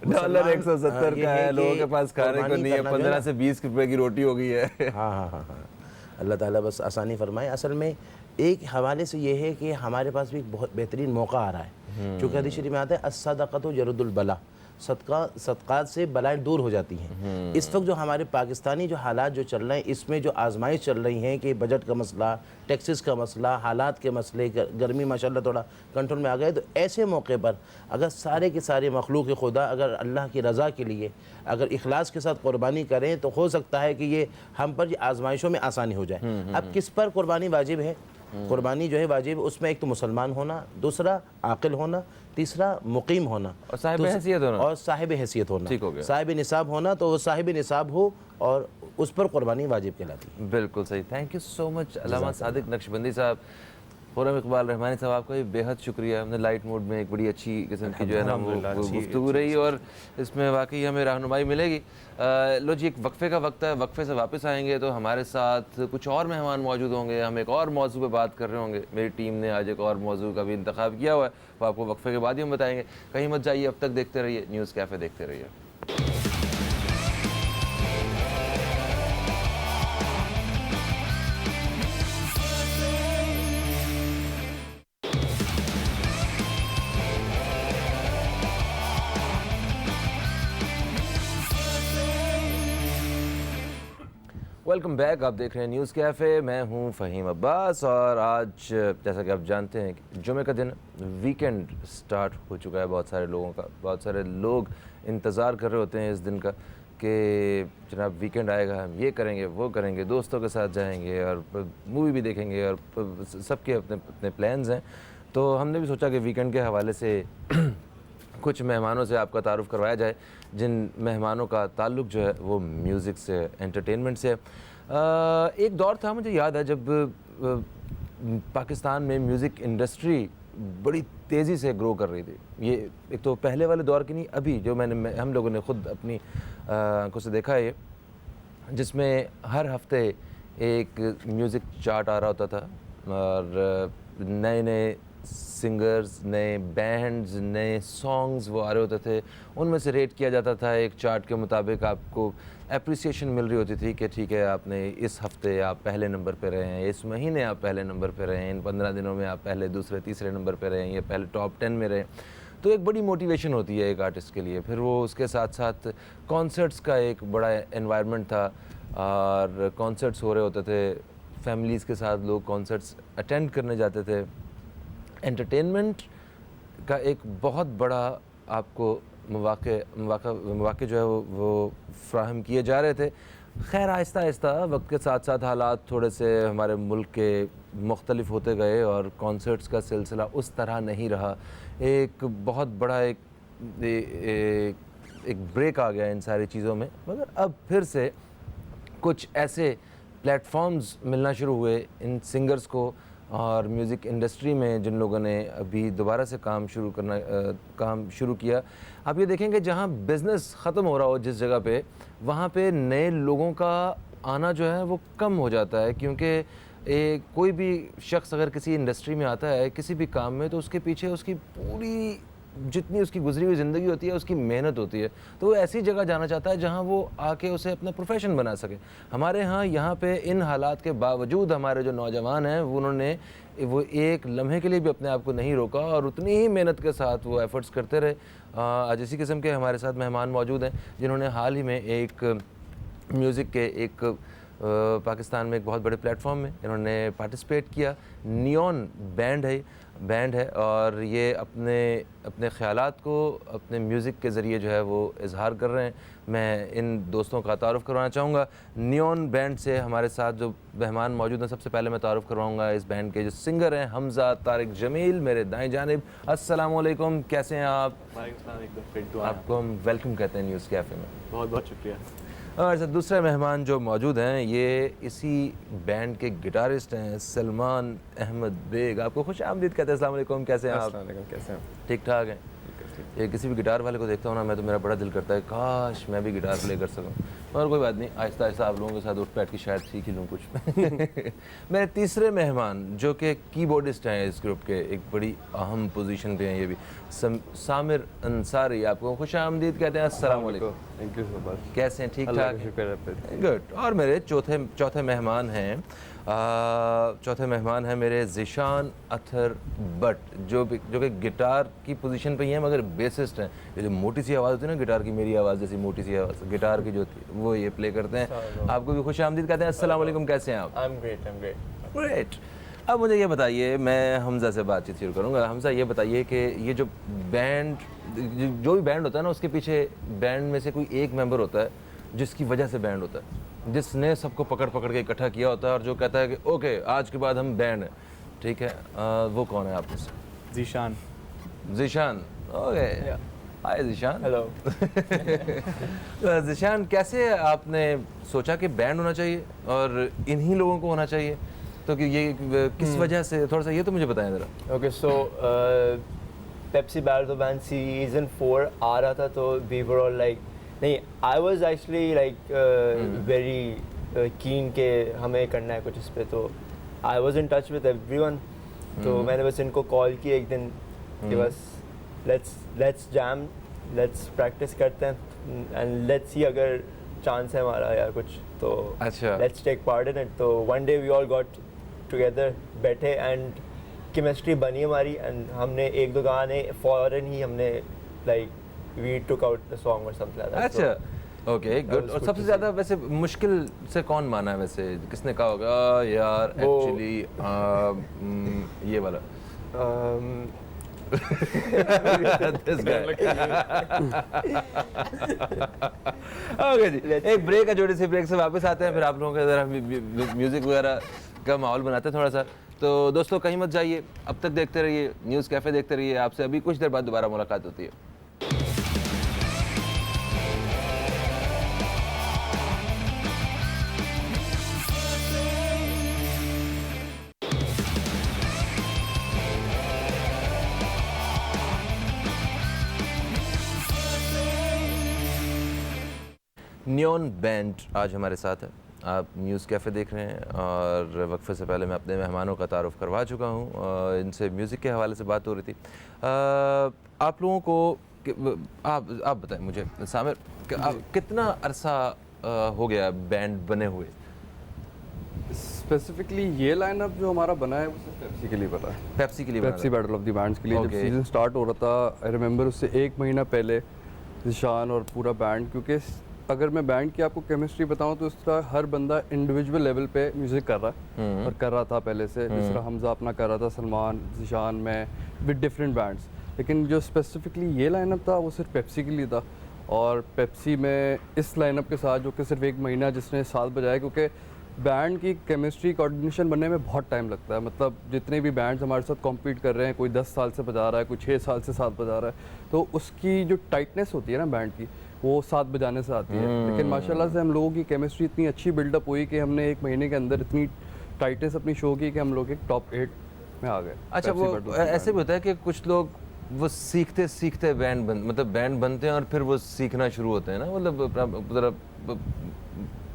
ڈالر 170 کا ہے، لوگوں کے پاس کھانے کو نہیں ہے، 15 سے 20 روپے کی روٹی ہو گئی ہے۔ ہاں، اللہ تعالیٰ بس آسانی فرمائے۔ اصل میں ایک حوالے سے یہ ہے کہ ہمارے پاس بھی ایک بہت بہترین موقع آ رہا ہے، چونکہ حدیث شریف میں آتا ہے الصدقۃ جرد البلا، صدقات سے بلائیں دور ہو جاتی ہیں۔ اس وقت جو ہمارے پاکستانی جو حالات جو چل رہے ہیں، اس میں جو آزمائش چل رہی ہیں کہ بجٹ کا مسئلہ، ٹیکسز کا مسئلہ، حالات کے مسئلے، گرمی ماشاءاللہ تھوڑا کنٹرول میں آ گئے، تو ایسے موقع پر اگر سارے کے سارے مخلوق خدا اگر اللہ کی رضا کے لیے اگر اخلاص کے ساتھ قربانی کریں تو ہو سکتا ہے کہ یہ ہم پر یہ آزمائشوں میں آسانی ہو جائے۔ اب کس پر قربانی واجب ہے؟ قربانی جو ہے واجب، اس میں ایک تو مسلمان ہونا، دوسرا عاقل ہونا، تیسرا مقیم ہونا، اور صاحب حیثیت ہونا، اور صاحب حیثیت ہونا، ٹھیک ہو گیا، صاحب نصاب ہونا، تو وہ صاحب نصاب ہو اور اس پر قربانی واجب کہلاتی ہے۔ بالکل صحیح، تھینک یو سو مچ علامہ صادق نقشبندی صاحب۔ خرم اقبال رحمانی صاحب، آپ کا بھی بے حد شکریہ، ہم نے لائٹ موڈ میں ایک بڑی اچھی قسم کی جو ہے نا وہ گفتگو رہی، اور اس میں واقعی ہمیں رہنمائی ملے گی۔ لو جی، ایک وقفے کا وقت ہے، وقفے سے واپس آئیں گے تو ہمارے ساتھ کچھ اور مہمان موجود ہوں گے، ہم ایک اور موضوع پہ بات کر رہے ہوں گے۔ میری ٹیم نے آج ایک اور موضوع کا بھی انتخاب کیا ہوا ہے، وہ آپ کو وقفے کے بعد ہی ہم بتائیں گے۔ کہیں مت جائیے، اب تک دیکھتے رہیے نیوز کیفے، دیکھتے رہیے۔ ویلکم بیک، آپ دیکھ رہے ہیں نیوز کیفے، میں ہوں فہیم عباس، اور آج جیسا کہ آپ جانتے ہیں کہ جمعہ کا دن ویکینڈ سٹارٹ ہو چکا ہے بہت سارے لوگوں کا، بہت سارے لوگ انتظار کر رہے ہوتے ہیں اس دن کا کہ جناب ویکینڈ آئے گا، ہم یہ کریں گے، وہ کریں گے، دوستوں کے ساتھ جائیں گے اور مووی بھی دیکھیں گے، اور سب کے اپنے اپنے پلانز ہیں۔ تو ہم نے بھی سوچا کہ ویکینڈ کے حوالے سے کچھ مہمانوں سے آپ کا تعارف کروایا جائے، جن مہمانوں کا تعلق جو ہے وہ میوزک سے، انٹرٹینمنٹ سے۔ ایک دور تھا، مجھے یاد ہے، جب پاکستان میں میوزک انڈسٹری بڑی تیزی سے گرو کر رہی تھی۔ یہ ایک تو پہلے والے دور کی نہیں، ابھی جو ہم لوگوں نے خود اپنی آنکھوں سے دیکھا ہے، جس میں ہر ہفتے ایک میوزک چارٹ آ رہا ہوتا تھا، اور نئے نئے سنگرز، نئے بینڈز، نئے سانگز وہ آ رہے ہوتے تھے، ان میں سے ریٹ کیا جاتا تھا ایک چارٹ کے مطابق، آپ کو اپریسیشن مل رہی ہوتی تھی کہ ٹھیک ہے، آپ نے اس ہفتے آپ پہلے نمبر پہ رہے ہیں، اس مہینے آپ پہلے نمبر پہ رہے ہیں، ان 15 دنوں میں آپ پہلے، دوسرے، تیسرے نمبر پہ رہے ہیں، یا پہلے ٹاپ 10 میں رہے۔ تو ایک بڑی موٹیویشن ہوتی ہے ایک آرٹسٹ کے لیے۔ پھر وہ اس کے ساتھ ساتھ کانسرٹس کا ایک بڑا انوائرمنٹ تھا، اور کانسرٹس ہو رہے ہوتے تھے، فیملیز کے ساتھ لوگ کانسرٹس اٹینڈ کرنے جاتے تھے۔ انٹرٹینمنٹ کا ایک بہت بڑا آپ کو مواقع جو ہے وہ فراہم کیے جا رہے تھے۔ خیر آہستہ آہستہ وقت کے ساتھ ساتھ حالات تھوڑے سے ہمارے ملک کے مختلف ہوتے گئے، اور کانسرٹس کا سلسلہ اس طرح نہیں رہا۔ ایک بہت بڑا ایک بریک آ گیا ان ساری چیزوں میں، مگر اب پھر سے کچھ ایسے پلیٹ فارمز ملنا شروع ہوئے ان سنگرز کو، اور میوزک انڈسٹری میں جن لوگوں نے ابھی دوبارہ سے کام شروع کیا۔ آپ یہ دیکھیں کہ جہاں بزنس ختم ہو رہا ہو جس جگہ پہ، وہاں پہ نئے لوگوں کا آنا جو ہے وہ کم ہو جاتا ہے، کیونکہ کوئی بھی شخص اگر کسی انڈسٹری میں آتا ہے کسی بھی کام میں، تو اس کے پیچھے اس کی پوری جتنی اس کی گزری ہوئی زندگی ہوتی ہے، اس کی محنت ہوتی ہے، تو وہ ایسی جگہ جانا چاہتا ہے جہاں وہ آ کے اسے اپنا پروفیشن بنا سکے۔ ہمارے ہاں یہاں پہ ان حالات کے باوجود ہمارے جو نوجوان ہیں انہوں نے وہ ایک لمحے کے لیے بھی اپنے آپ کو نہیں روکا، اور اتنی ہی محنت کے ساتھ وہ ایفرٹس کرتے رہے۔ آج اسی قسم کے ہمارے ساتھ مہمان موجود ہیں جنہوں نے حال ہی میں ایک میوزک کے ایک پاکستان میں ایک بہت بڑے پلیٹ فارم میں انہوں نے پارٹیسپیٹ کیا۔ نیون بینڈ ہے، اور یہ اپنے خیالات کو اپنے میوزک کے ذریعے جو ہے وہ اظہار کر رہے ہیں۔ میں ان دوستوں کا تعارف کروانا چاہوں گا۔ نیون بینڈ سے ہمارے ساتھ جو مہمان موجود ہیں، سب سے پہلے میں تعارف کرواؤں گا اس بینڈ کے جو سنگر ہیں، حمزہ طارق جمیل، میرے دائیں جانب۔ السلام علیکم، کیسے ہیں آپ؟ وعلیکم السلام، آپ کو ہم ویلکم کہتے ہیں نیوز کیفے میں۔ بہت بہت شکریہ۔ ہمارے ساتھ دوسرے مہمان جو موجود ہیں، یہ اسی بینڈ کے گٹارسٹ ہیں، سلمان احمد بیگ۔ آپ کو خوش آمدید کہتے ہیں۔ السلام علیکم، کیسے ہیں آپ؟ السلام علیکم، کیسے ہیں؟ ٹھیک ٹھاک ہیں؟ یہ کسی بھی گٹار والے کو دیکھتا ہوں نا، میں تو میرا بڑا دل کرتا ہے کاش میں بھی گٹار پلے کر سکوں، اور کوئی بات نہیں, آہستہ آہستہ آپ لوگوں کے ساتھ اٹھ بیٹھ کے شاید سیکھ ہی لوں کچھ. میرے تیسرے مہمان جو کہ کی بورڈسٹ ہیں اس گروپ کے, ایک بڑی اہم پوزیشن پہ ہیں یہ بھی, سامر انصاری. آپ کو خوش آمدید کہتے ہیں. السلام علیکم. تھینک یو سو مچ. کیسے ہیں؟ ٹھیک اللہ ٹھاک؟ کا شکر ہے پہ. گڈ. اور میرے چوتھے مہمان ہیں, میرے ذیشان اطہر بٹ, جو کہ گٹار کی پوزیشن پہ ہی ہیں مگر بیسسٹ ہیں. یہ جو موٹی سی آواز ہوتی ہے نا گٹار کی, میری آواز جیسی موٹی سی آواز گٹار کی جو ہوتی ہے وہ یہ پلے کرتے ہیں. آپ کو بھی خوش آمدید کہتے ہیں. السلام علیکم, کیسے ہیں آپ؟ گریٹ. اب مجھے یہ بتائیے, میں حمزہ سے بات چیت شروع کروں گا. حمزہ یہ بتائیے کہ یہ جو بینڈ, جو بھی بینڈ ہوتا ہے نا, اس کے پیچھے بینڈ میں سے کوئی ایک ممبر ہوتا ہے جس کی وجہ سے بینڈ ہوتا ہے, جس نے سب کو پکڑ کے اکٹھا کیا ہوتا ہے اور جو کہتا ہے کہ اوکے آج کے بعد ہم بینڈ ہیں. ٹھیک ہے, وہ کون ہے آپ میں سے؟ ذیشان. ذیشان. اوکے, ہائے ذیشان. ہیلو. ذیشان, کیسے آپ نے سوچا کہ بینڈ ہونا چاہیے اور انہی لوگوں کو ہونا چاہیے, تو کہ یہ کس وجہ سے, تھوڑا سا یہ تو مجھے بتائیں ذرا. Okay, so Pepsi battle of band season 4 آ رہا تھا تو وی ور آل لائک, نہیں, I was actually like very keen کہ ہمیں کرنا ہے کچھ اس پہ, تو I was in touch with everyone. تو میں نے بس ان کو کال کی ایک دن کہ بس لیٹس جام, لیٹس پریکٹس کرتے ہیں اینڈ لیٹس سی اگر چانس ہے ہمارا یا کچھ تو let's take part in it. تو one day we all got together, بیٹھے اینڈ کیمسٹری بنی ہماری, اینڈ ہم نے ایک دو گانے فوراً ہی ہم نے like we took out the song or something like that. اچھا, اوکے, گڈ. اور سب سے زیادہ ویسے مشکل سے کون مانا ہے ویسے, کس نے کہا ہوگا یار ایکچولی یہ والا؟ اوکے جی, ایک بریک ہے, چھوٹی سی بریک سے واپس آتے ہیں, پھر آپ لوگوں کے ذرا میوزک وغیرہ کا ماحول بناتے ہیں تھوڑا سا. تو دوستوں کہیں مت جائیے, اب تک دیکھتے رہیے نیوز کیفے, دیکھتے رہیے. آپ سے ابھی کچھ دیر بعد دوبارہ ملاقات ہوتی ہے. نیون بینڈ آج ہمارے ساتھ ہے. آپ نیوز کیفے دیکھ رہے ہیں اور وقفے سے پہلے میں اپنے مہمانوں کا تعارف کروا چکا ہوں. ان سے میوزک کے حوالے سے بات ہو رہی تھی. آپ لوگوں کو آپ بتائیں مجھے سامر, کتنا عرصہ ہو گیا بینڈ بنے ہوئے؟ اسپیسیفکلی یہ لائن اپ جو ہمارا بنا ہے وہ صرف پیپسی کے لیے بنا ہے. پیپسی کے لیے, Pepsi battle of the bands کے لیے. جب سیزن اسٹارٹ ہو رہا تھا, آئی ریممبر اس سے ایک مہینہ پہلے ذیشان اور پورا بینڈ, کیونکہ اگر میں بینڈ کی آپ کو کیمسٹری بتاؤں تو اس طرح ہر بندہ انڈیویجول لیول پہ میوزک کر رہا ہے اور کر رہا تھا پہلے سے. جس طرح حمزہ اپنا کر رہا تھا, سلمان, ذیشان, میں, ود ڈفرینٹ بینڈس. لیکن جو اسپیسیفکلی یہ لائن اپ تھا وہ صرف پیپسی کے لیے تھا. اور پیپسی میں اس لائن اپ کے ساتھ جو کہ صرف ایک مہینہ جس نے ساتھ بجایا, کیونکہ بینڈ کی کیمسٹری کوآرڈینیشن بننے میں بہت ٹائم لگتا ہے. مطلب جتنے بھی بینڈز ہمارے ساتھ کمپیٹ کر رہے ہیں, کوئی 10 سال سے بجا رہا ہے, کوئی 6 سال سے ساتھ بجا رہا ہے, تو اس کی جو ٹائٹنیس ہوتی ہے نا بینڈ کی, وہ ساتھ بجانے سے آتی ہے. لیکن ماشاء اللہ سے ہم لوگوں کی کیمسٹری اتنی اچھی بلڈ اپ ہوئی کہ ہم نے ایک مہینے کے اندر اتنی ٹائٹنیس اپنی شو کی کہ ہم لوگ ایک ٹاپ 8 میں آ گئے. اچھا, وہ ایسے بھی ہوتا ہے کہ کچھ لوگ وہ سیکھتے بینڈ مطلب بینڈ بنتے ہیں اور پھر وہ سیکھنا شروع ہوتے ہیں نا, مطلب ذرا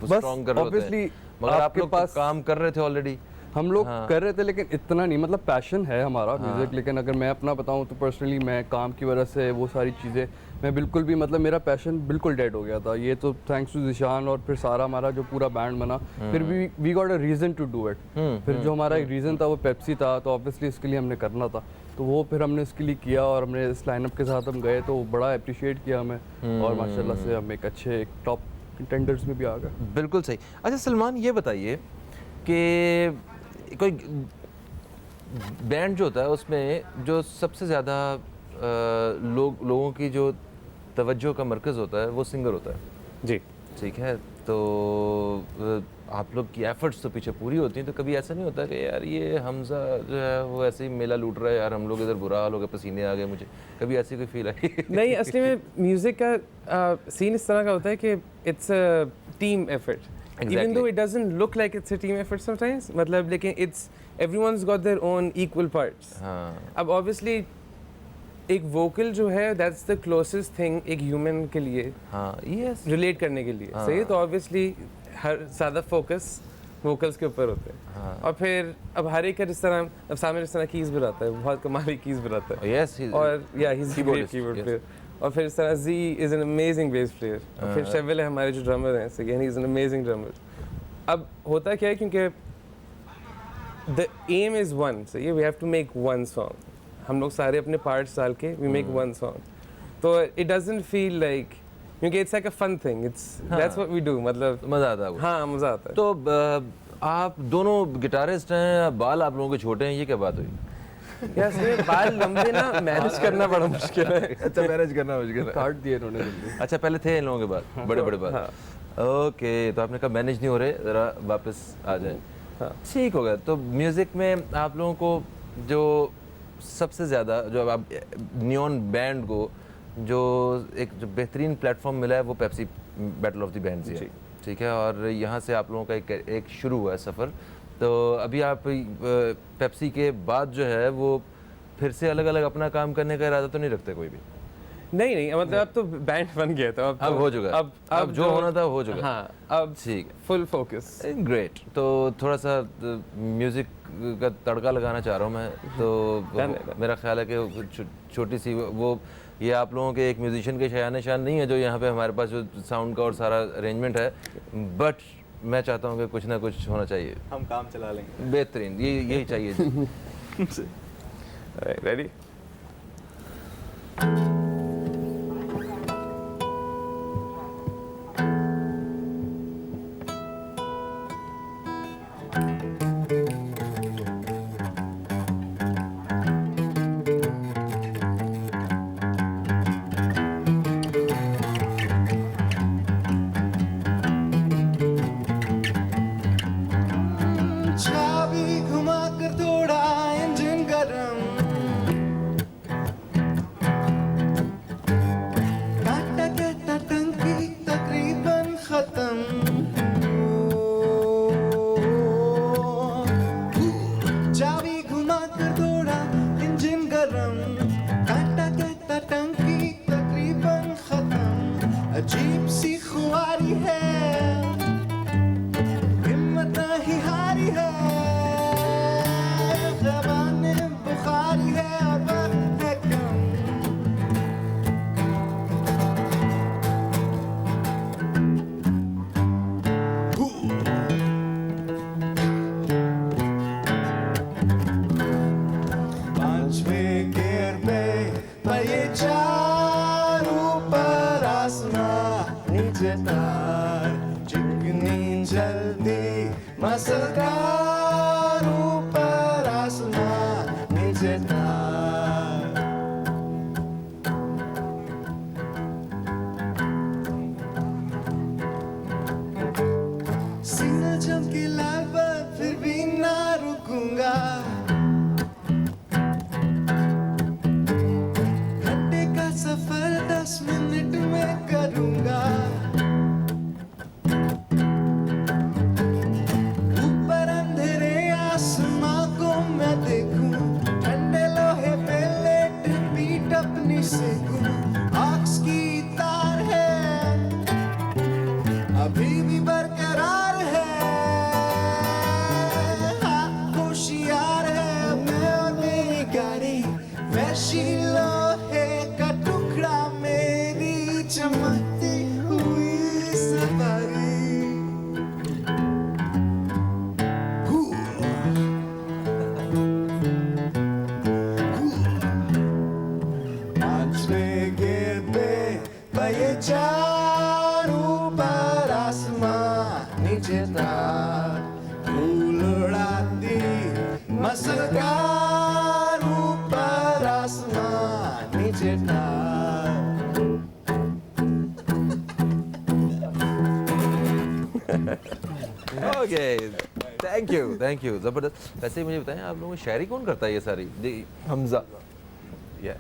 اسٹرانگ کر رہے ہوتے ہیں, مگر آپ لوگ کام کر رہے تھے آلریڈی. ہم لوگ کر رہے تھے لیکن اتنا نہیں, مطلب پیشن ہے ہمارا میوزک. لیکن اگر میں اپنا بتاؤں تو پرسنلی میں کام کی وجہ سے وہ ساری چیزیں میں بالکل بھی, مطلب میرا پیشن بالکل ڈیڈ ہو گیا تھا. یہ تو تھینکس ٹو ذیشان اور پھر سارا ہمارا جو پورا بینڈ بنا, پھر we got a reason to do it. پھر جو ہمارا ایک ریزن تھا وہ پیپسی تھا, تو آبویسلی اس کے لیے ہم نے کرنا تھا, تو وہ پھر ہم نے اس کے لیے کیا اور ہم نے اس لائن اپ کے ساتھ ہم گئے تو بڑا اپریشیٹ کیا ہمیں, اور ماشاء اللہ سے ہم ایک اچھے ٹاپ کنٹینڈرز میں بھی آ گئے. بالکل صحیح. اچھا سلمان, یہ بتائیے کہ کوئی بینڈ جو ہوتا ہے اس میں جو سب سے زیادہ لوگوں کی جو توجہ کا مرکز ہوتا ہے وہ سنگر ہوتا ہے. جی ٹھیک ہے, تو آپ لوگ کی ایفرٹس تو پیچھے پوری ہوتی ہیں, تو کبھی ایسا نہیں ہوتا کہ یار یہ حمزہ جو ہے وہ ایسے ہی میلہ لوٹ رہا ہے, یار ہم لوگ ادھر برا حال ہو گئے, پسینے آ گئے مجھے, کبھی ایسی کوئی فیل آئی؟ نہیں, اصلی میں میوزک کا سین اس طرح کا ہوتا ہے کہ it's a team effort, even though it doesn't look like it's a team effort sometimes, مطلب لیکن it's everyone's got their own equal parts. اب obviously ایک ووکل جو ہے دیٹس دا کلوزسٹ تھنگ ایک ہیومن کے لیے ہاں یس ریلیٹ کرنے کے لیے صحیح. تو آبویسلی ہر زیادہ فوکس ووکلس کے اوپر ہوتا ہے. اور پھر اب ہر ایک کا جس طرح اب سامر جس طرح کیز بجاتا ہے, بہت کمالی کیز بجاتا ہے. یس اور یا he is great keyboard player. اور پھر اس طرح زی is an amazing bass player. اور پھر شیول ہے ہمارے جو ڈرمر ہیں, he is an amazing drummer. اب ہوتا کیا ہے کیونکہ دا ایم از ون, صحیح ہے, we have to make one song. ہم لوگ سارے اپنے پارٹس ڈال کے وی میک ون سانگ. تو اٹ ڈزنٹ فیل لائک, کیونکہ it's like a fun thing, it's that's what we do. مطلب مزہ آتا ہے. ہاں مزہ آتا ہے. تو آپ دونوں گٹارسٹ ہیں, بال آپ لوگوں کے چھوٹے ہیں, یہ کیا بات ہوئی؟ یس بال لمبے نا مینیج کرنا بڑا مشکل ہے. اچھا مینیج کرنا مشکل ہے. کاٹ دیے انہوں نے جلدی. اچھا پہلے تھے ان لوگوں کے بال بڑے بڑے بال. اوکے, تو آپ نے کہا مینیج نہیں ہو رہے, ذرا واپس آ جائیں. ٹھیک ہو گیا. تو میوزک میں آپ لوگوں کو جو سب سے زیادہ جو آپ نیون بینڈ کو جو ایک جو بہترین پلیٹ فارم ملا ہے وہ Pepsi battle of the bands ہے, ٹھیک ہے, اور یہاں سے آپ لوگوں کا ایک شروع ہوا ہے سفر. تو ابھی آپ پیپسی کے بعد جو ہے وہ پھر سے الگ الگ اپنا کام کرنے کا ارادہ تو نہیں رکھتے کوئی بھی؟ نہیں مطلب اب تو بینڈ بن گیا تھا, اب ہو چکا, اب جو ہونا تھا ہو چکا. ہاں اب ٹھیک, فل فوکس. گریٹ. تو تھوڑا سا میوزک کا تڑکا لگانا چاہ رہا ہوں میں. تو میرا خیال ہے کہ چھوٹی سی وہ یہ آپ لوگوں کے ایک میوزیشین کے شایان شان نہیں ہے جو یہاں پہ ہمارے پاس جو ساؤنڈ کا اور سارا ارینجمنٹ ہے, بٹ میں چاہتا ہوں کہ کچھ نہ کچھ ہونا چاہیے. ہم کام چلا لیں گے. بہترین, یہی چاہیے. ریڈی. عجیب سی خواری ہے, ہمت ہی ہاری ہے, زبان بخاری ہے اور وقت ہے کم. پانچویں گیئر پہ پہیے چار, اوپر آسمان نیچے تار, چکنی جلدی مسلکار, اوپر آسمان نیچے تار. سینہ چمکی لال پر پھر بھی نہ رکوں گا, گھنٹے کا سفر 10 منٹ میں کروں گا. اوپر اندھیرے آسماں کو میں دیکھوں, ٹھنڈے لوہے پہ لیٹ بیٹ اپنی سیکھوں. آکس کی تار ہے ابھی بھی برقرار ہے, ہوشیار ہے میں اور میری گاڑی, ویشی لوہے کا ٹکڑا میری چمکتی ہوئی سواری. پانچویں گیئر پہ پہیے چار, اوپر آسمان نیچے تار, پھول اڑاتی مسلکار, اوپر آسمان نیچے تار. اوکے, تھینک یو, زبردست. ویسے ہی مجھے بتائیں آپ لوگوں کو شاعری کون کرتا ہے یہ ساری؟ حمزہ.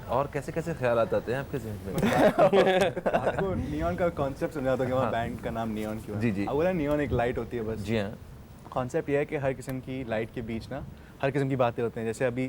اور کیسے کیسے خیالات آتے ہیں آپ کے ذہن میں؟ آپ کو نیون کا کانسیپٹ سمجھا تھا کہ وہاں بینڈ کا نام نیون کیوں ہے؟ جی جی. اب بولا نیون ایک لائٹ ہوتی ہے بس. جی ہاں. کانسیپٹ یہ ہے کہ ہر قسم کی لائٹ کے بیچ نا ہر قسم کی باتیں ہوتے ہیں. جیسے ابھی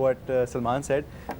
what Salman said